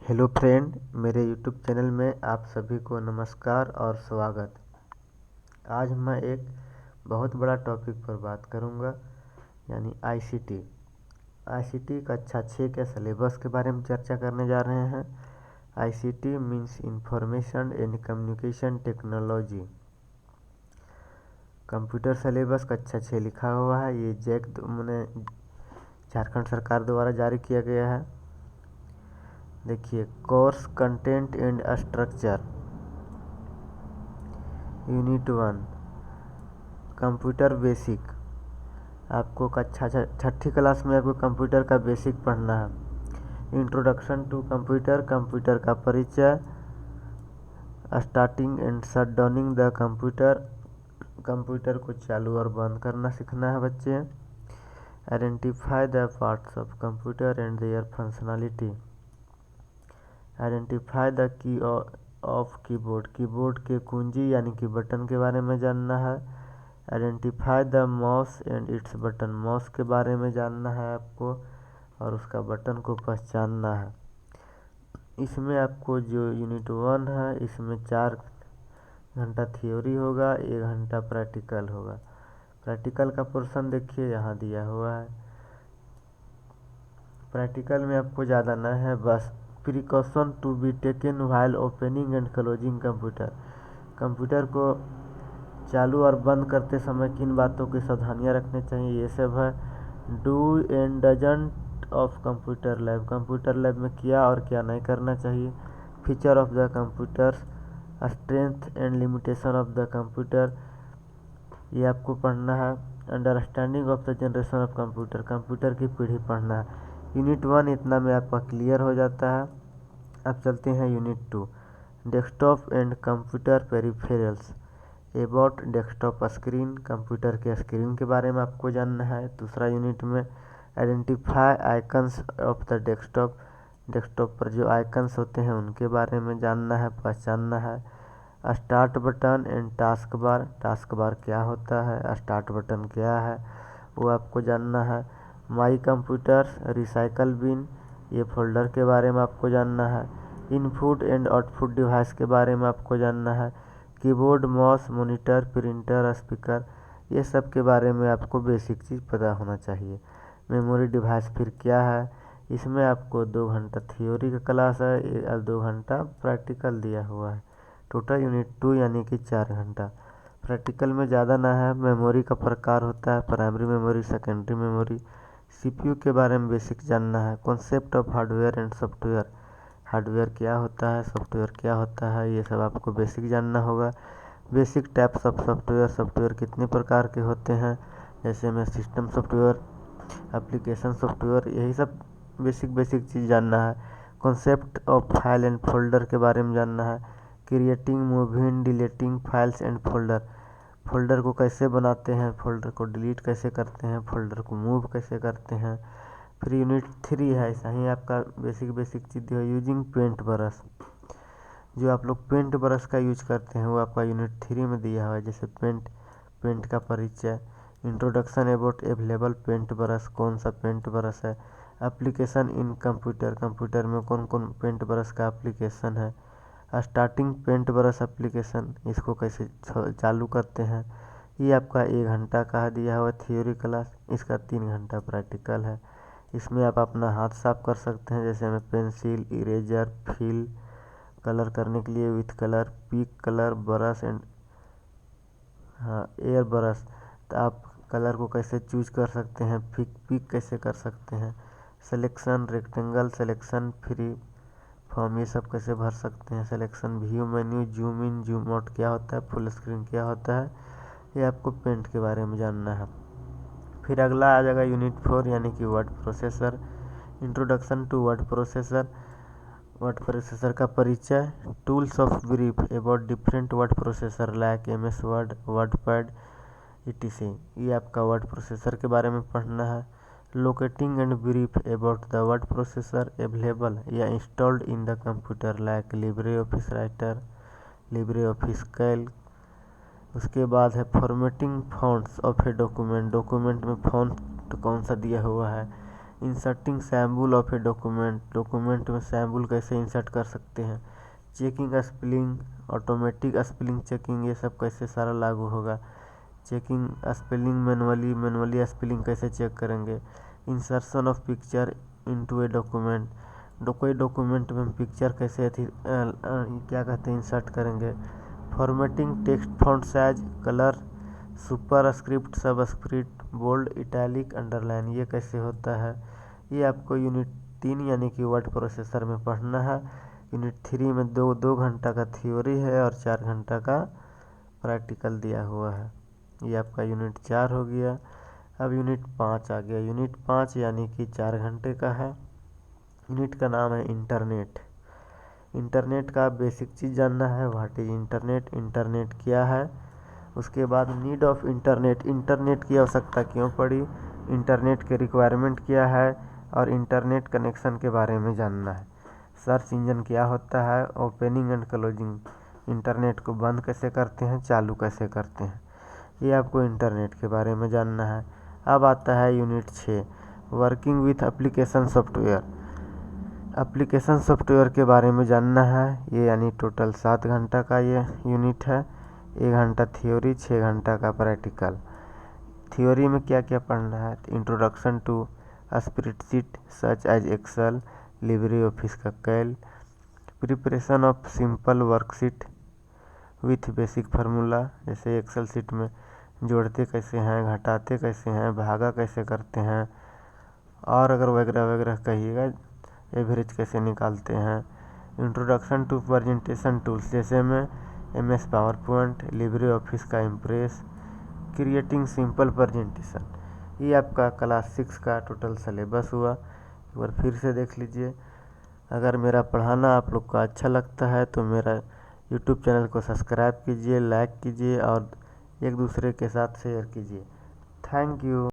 Hello friend, मेरे YouTube channel में आप सभी को नमस्कार और स्वागत। आज मैं एक बहुत बड़ा टॉपिक पर बात करूंगा, यानी आईसीटी। आईसीटी कक्षा 6 के सिलेबस के बारे में चर्चा करने जा रहे हैं। ICT means information and communication technology. Computer syllabus कक्षा 6 लिखा हुआ है। ये मैंने झारखंड सरकार द्वारा जारी किया गया है। देखिए, course content and structure. Unit 1 computer basic. आपको कक्षा छठी क्लास में आपको कंप्यूटर का बेसिक पढ़ना है। इंट्रोडक्शन टू कंप्यूटर, कंप्यूटर का परिचय। Starting and shut downing the computer, computer को चालू और बंद करना सीखना है बच्चे। Identify the parts of computer and their functionality. Identify the key of keyboard, keyboard के कुंजी यानी कि बटन के बारे में जानना है। Identify the mouse and it's button, mouse के बारे में जानना है आपको और उसका बटन को पहचानना है। इसमें आपको जो यूनिट 1 है, इसमें 4 घंटा थ्योरी होगा, 1 घंटा प्रैक्टिकल होगा। प्रैक्टिकल का पोर्शन देखिए यहाँ दिया हुआ है। प्रैक्टिकल में आपको ज़्यादा न है, बस precaution to be taken while opening and closing computer. Computer को चालू और बंद करते समय किन बातों की सावधानियाँ रखनी चाहिए, ये सब है। Do and doesn't of computer lab, computer lab में क्या और क्या नहीं करना चाहिए। Feature of the computers, strength and limitation of the computer, ये आपको पढ़ना है। Understanding of the generation of computer, computer की पीढ़ी पढ़ना है। यूनिट 1 इतना में आपका क्लियर हो जाता है। अब चलते हैं unit 2 desktop and computer peripherals. About desktop screen, computer के स्क्रीन के बारे में आपको जानना है। दूसरा यूनिट में identify icons of the desktop, desktop पर जो आइकन्स होते हैं उनके बारे में जानना है, पहचानना है। Start button and task bar, task bar क्या होता है, स्टार्ट बटन क्या है, वो आपको जानना है। माई कंप्यूटर्स, रिसाइकल बिन, ये फोल्डर के बारे में आपको जानना है। इनपुट एंड आउटपुट डिवाइस के बारे में आपको जानना है। Keyboard, mouse, monitor, printer, speaker, ये सब के बारे में आपको बेसिक चीज़ पता होना चाहिए। मेमोरी डिवाइस फिर क्या है, इसमें आपको 2 घंटा थ्योरी का क्लास है और 2 घंटा प्रैक्टिकल दिया हुआ है। टोटल यूनिट 2 यानी कि 4 घंटा। प्रैक्टिकल में ज़्यादा ना है। मेमोरी का प्रकार होता है primary memory, secondary memory. CPU के बारे में बेसिक जानना है। Concept of hardware and software, hardware क्या होता है, सॉफ्टवेयर क्या होता है, ये सब आपको बेसिक जानना होगा। Basic types of software, software कितने प्रकार के होते हैं, जैसे में सिस्टम सॉफ्टवेयर, एप्लीकेशन सॉफ्टवेयर, यही सब बेसिक बेसिक चीज़ जानना है। Concept of file and folder के बारे में जानना है। Creating, moving, deleting files and folder, folder को कैसे बनाते हैं, फोल्डर को डिलीट कैसे करते हैं, फोल्डर को मूव कैसे करते हैं। फिर यूनिट 3 है, ऐसा ही आपका बेसिक बेसिक चीज़ है। यूजिंग पेंट ब्रश, जो आप लोग पेंट ब्रश का यूज करते हैं वो आपका यूनिट 3 में दिया हुआ है। जैसे पेंट का परिचय। Introduction about available paint brush, कौन सा पेंट ब्रश है। एप्लीकेशन इन कंप्यूटर, कंप्यूटर में कौन कौन पेंट ब्रश का एप्लीकेशन है। स्टार्टिंग पेंट ब्रश एप्लीकेशन, इसको कैसे चालू करते हैं। ये आपका 1 घंटा का दिया हुआ थ्योरी क्लास, इसका 3 घंटा प्रैक्टिकल है। इसमें आप अपना हाथ साफ कर सकते हैं, जैसे हमें पेंसिल, इरेजर, फिल, कलर करने के लिए with colour, pick colour, brush and air brush. तो आप कलर को कैसे चूज कर सकते हैं, पिक कैसे कर सकते हैं। Selection, rectangle, selection, free form, ये सब कैसे भर सकते हैं। Selection, view menu, zoom in, zoom out क्या होता है, फुल स्क्रीन क्या होता है, ये आपको पेंट के बारे में जानना है। फिर अगला आ जाएगा यूनिट 4 यानी कि word processor. Introduction to word processor, word processor का परिचय। Tools of brief about different word processor like MS Word, WordPad, etc, ये आपका वर्ड प्रोसेसर के बारे में पढ़ना है। Locating and brief about the word processor available या installed in the computer like LibreOffice Writer, LibreOffice Calc. उसके बाद है formatting fonts of a document, document में फॉन्ट कौन सा दिया हुआ है, inserting symbol of a document, document में सैम्बल कैसे इंसर्ट कर सकते हैं। Checking spelling, automatic spelling checking, ये सब कैसे सारा लागू होगा। चेकिंग स्पेलिंग मैनुअली स्पेलिंग कैसे चेक करेंगे। Insertion of picture into a document, कोई डॉक्यूमेंट में पिक्चर कैसे क्या कहते हैं इंसर्ट करेंगे। Formatting text font size, colour, superscript, subscript, bold, italic, underline, ये कैसे होता है। ये आपको यूनिट 3 यानी कि वर्ड प्रोसेसर में पढ़ना है। यूनिट 3 में दो घंटा का थ्योरी है और 4 घंटा का प्रैक्टिकल दिया हुआ है। ये आपका यूनिट 4 हो गया। अब यूनिट 5 आ गया। यूनिट 5 यानी कि 4 घंटे का है। यूनिट का नाम है इंटरनेट। इंटरनेट का बेसिक चीज़ जानना है, व्हाट इज इंटरनेट, इंटरनेट क्या है। उसके बाद नीड ऑफ इंटरनेट, इंटरनेट की आवश्यकता क्यों पड़ी, इंटरनेट के रिक्वायरमेंट क्या है और इंटरनेट कनेक्शन के बारे में जानना है। सर्च इंजन क्या होता है, ओपनिंग एंड क्लोजिंग, इंटरनेट को बंद कैसे करते हैं, चालू कैसे करते हैं, ये आपको इंटरनेट के बारे में जानना है। अब आता है unit 6, working with application software. Application software के बारे में जानना है। ये यानी टोटल 7 घंटा का ये यूनिट है। 1 घंटा थ्योरी, 6 घंटा का प्रैक्टिकल। थ्योरी में क्या क्या पढ़ना है, introduction to spreadsheet such as Excel, LibreOffice का Calc, preparation of simple worksheet with basic formula, जैसे एक्सेल शीट में जोड़ते कैसे हैं, घटाते कैसे हैं, भागा कैसे करते हैं, और अगर वगैरह वगैरह कहिएगा, एवरेज कैसे निकालते हैं। इंट्रोडक्शन टू प्रेजेंटेशन टूल्स, जैसे में MS power point, Libre office का इम्प्रेस, क्रिएटिंग सिंपल प्रेजेंटेशन। ये आपका क्लास 6 का टोटल सिलेबस हुआ। एक बार फिर से देख लीजिए। अगर मेरा पढ़ाना आप लोग को अच्छा लगता है तो मेरा यूट्यूब चैनल को सब्सक्राइब कीजिए, लाइक कीजिए और एक दूसरे के साथ शेयर कीजिए। Thank you.